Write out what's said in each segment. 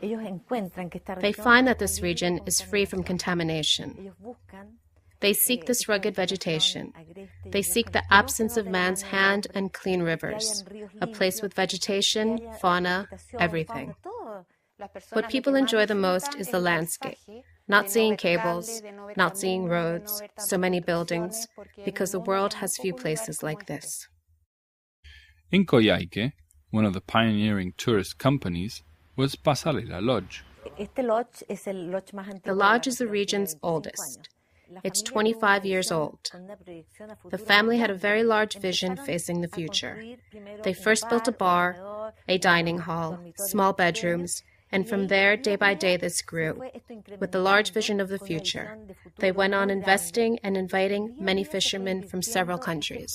They find that this region is free from contamination. They seek this rugged vegetation. They seek the absence of man's hand and clean rivers, a place with vegetation, fauna, everything. What people enjoy the most is the landscape, not seeing cables, not seeing roads, so many buildings, because the world has few places like this. In Coyhaique, one of the pioneering tourist companies was Pasarela Lodge. The lodge is the region's oldest. It's 25 years old. The family had a very large vision facing the future. They first built a bar, a dining hall, small bedrooms, and from there, day by day, this grew. With the large vision of the future, they went on investing and inviting many fishermen from several countries.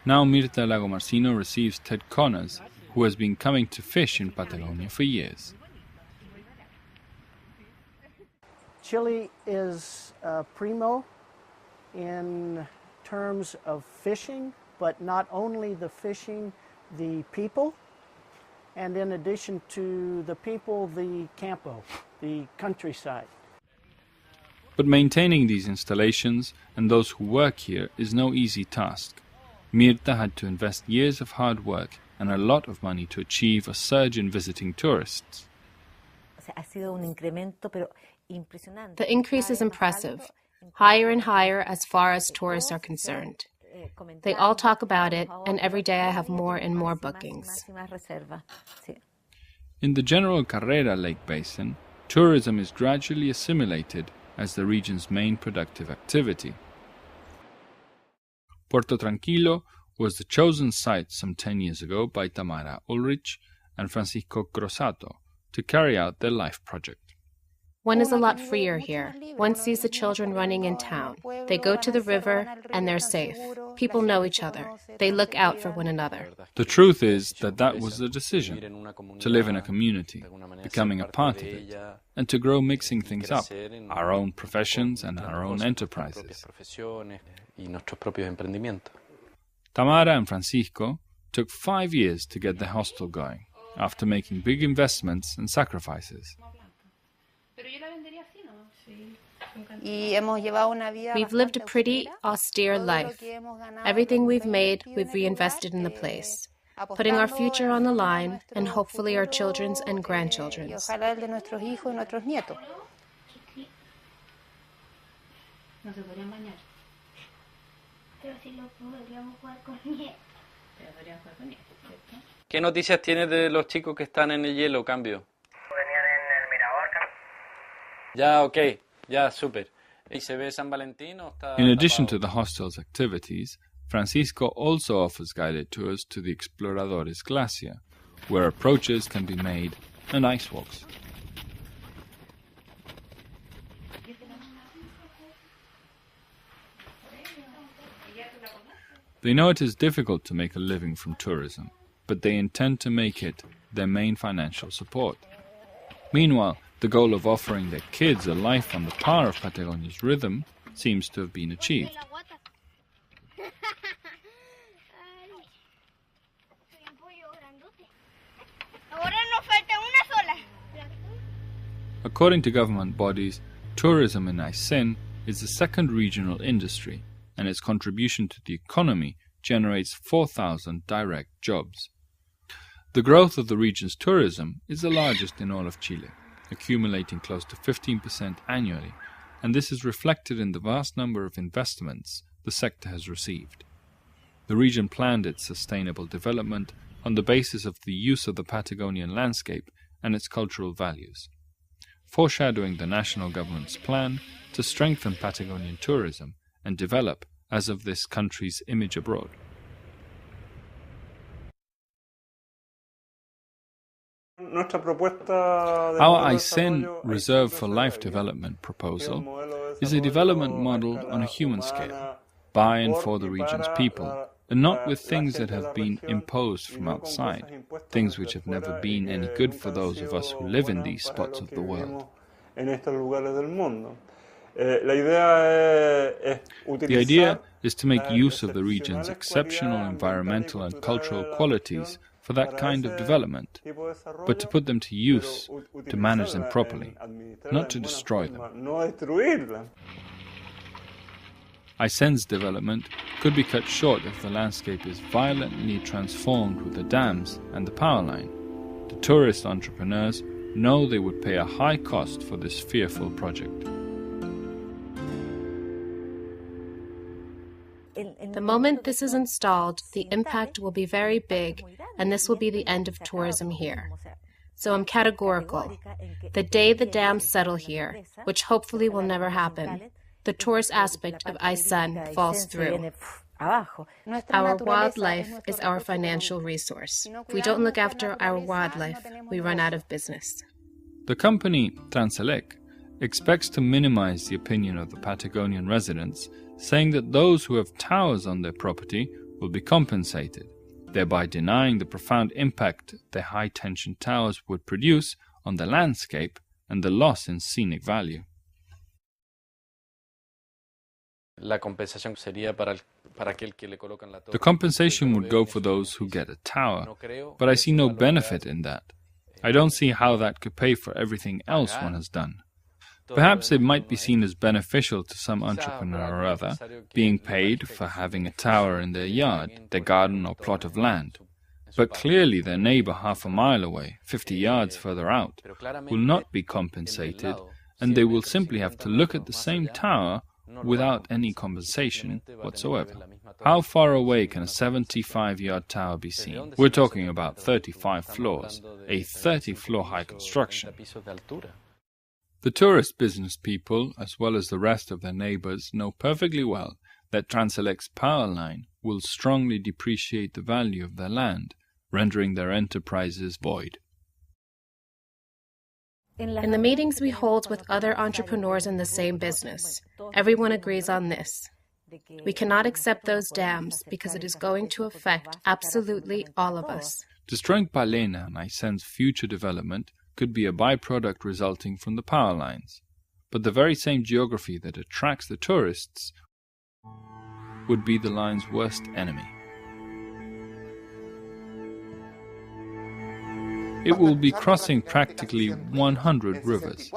Now Mirta Lagomarsino receives Ted Connors, who has been coming to fish in Patagonia for years. Chile is primo in terms of fishing, but not only the fishing, the people, and in addition to the people, the campo, the countryside. But maintaining these installations and those who work here is no easy task. Mirta had to invest years of hard work and a lot of money to achieve a surge in visiting tourists. The increase is impressive, higher and higher as far as tourists are concerned. They all talk about it, and every day I have more and more bookings. In the general Carrera Lake Basin, tourism is gradually assimilated as the region's main productive activity. Puerto Tranquilo was the chosen site some 10 years ago by Tamara Ulrich and Francisco Crossato to carry out their life project. One is a lot freer here. One sees the children running in town. They go to the river and they're safe. People know each other. They look out for one another. The truth is that was the decision, to live in a community, becoming a part of it, and to grow mixing things up, our own professions and our own enterprises. Tamara and Francisco took 5 years to get the hostel going, after making big investments and sacrifices. We've lived a pretty, austere life. Everything we've made, we've reinvested in the place, putting our future on the line and hopefully our children's and grandchildren's. ¿Qué noticias tienes de los chicos que están en el hielo, cambio? Venían en el mirador. Ya, ok. Ya, súper. ¿Y se ve San Valentín o está In addition tapado? to the hostel's activities, Francisco also offers guided tours to the Exploradores Glacier, where approaches can be made and ice walks. They know it is difficult to make a living from tourism, but they intend to make it their main financial support. Meanwhile, the goal of offering their kids a life on the par of Patagonia's rhythm seems to have been achieved. According to government bodies, tourism in Aysén is the second regional industry, and its contribution to the economy generates 4,000 direct jobs. The growth of the region's tourism is the largest in all of Chile, accumulating close to 15% annually, and this is reflected in the vast number of investments the sector has received. The region planned its sustainable development on the basis of the use of the Patagonian landscape and its cultural values, foreshadowing the national government's plan to strengthen Patagonian tourism and develop as of this country's image abroad. Our Aysén Reserve for Life development proposal is a development model on a human scale, by and for the region's people, and not with things that have been imposed from outside, things which have never been any good for those of us who live in these spots of the world. The idea is to make use of the region's exceptional environmental and cultural qualities for that kind of development, but to put them to use, to manage them properly, not to destroy them. Aysen's development could be cut short if the landscape is violently transformed with the dams and the power line. The tourist entrepreneurs know they would pay a high cost for this fearful project. The moment this is installed, the impact will be very big, and this will be the end of tourism here. So I'm categorical. The day the dams settle here, which hopefully will never happen, the tourist aspect of Aysen falls through. Our wildlife is our financial resource. If we don't look after our wildlife, we run out of business. The company, Transelec, expects to minimize the opinion of the Patagonian residents, saying that those who have towers on their property will be compensated, thereby denying the profound impact their high-tension towers would produce on the landscape and the loss in scenic value. The compensation would go for those who get a tower, but I see no benefit in that. I don't see how that could pay for everything else one has done. Perhaps it might be seen as beneficial to some entrepreneur or other, being paid for having a tower in their yard, their garden or plot of land. But clearly their neighbor half a mile away, 50 yards further out, will not be compensated, and they will simply have to look at the same tower without any compensation whatsoever. How far away can a 75-yard tower be seen? We're talking about 35 floors, a 30-floor high construction. The tourist business people, as well as the rest of their neighbors, know perfectly well that Transelec's power line will strongly depreciate the value of their land, rendering their enterprises void. In the meetings we hold with other entrepreneurs in the same business, everyone agrees on this. We cannot accept those dams because it is going to affect absolutely all of us. Destroying Palena and Aysen's future development could be a byproduct resulting from the power lines, but the very same geography that attracts the tourists would be the line's worst enemy. It will be crossing practically 100 rivers.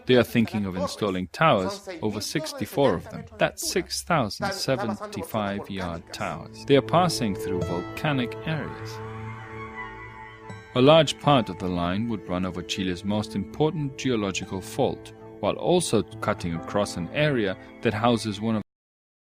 They are thinking of installing towers, over 64 of them. That's 6,075-yard towers. They are passing through volcanic areas. A large part of the line would run over Chile's most important geological fault, while also cutting across an area that houses one of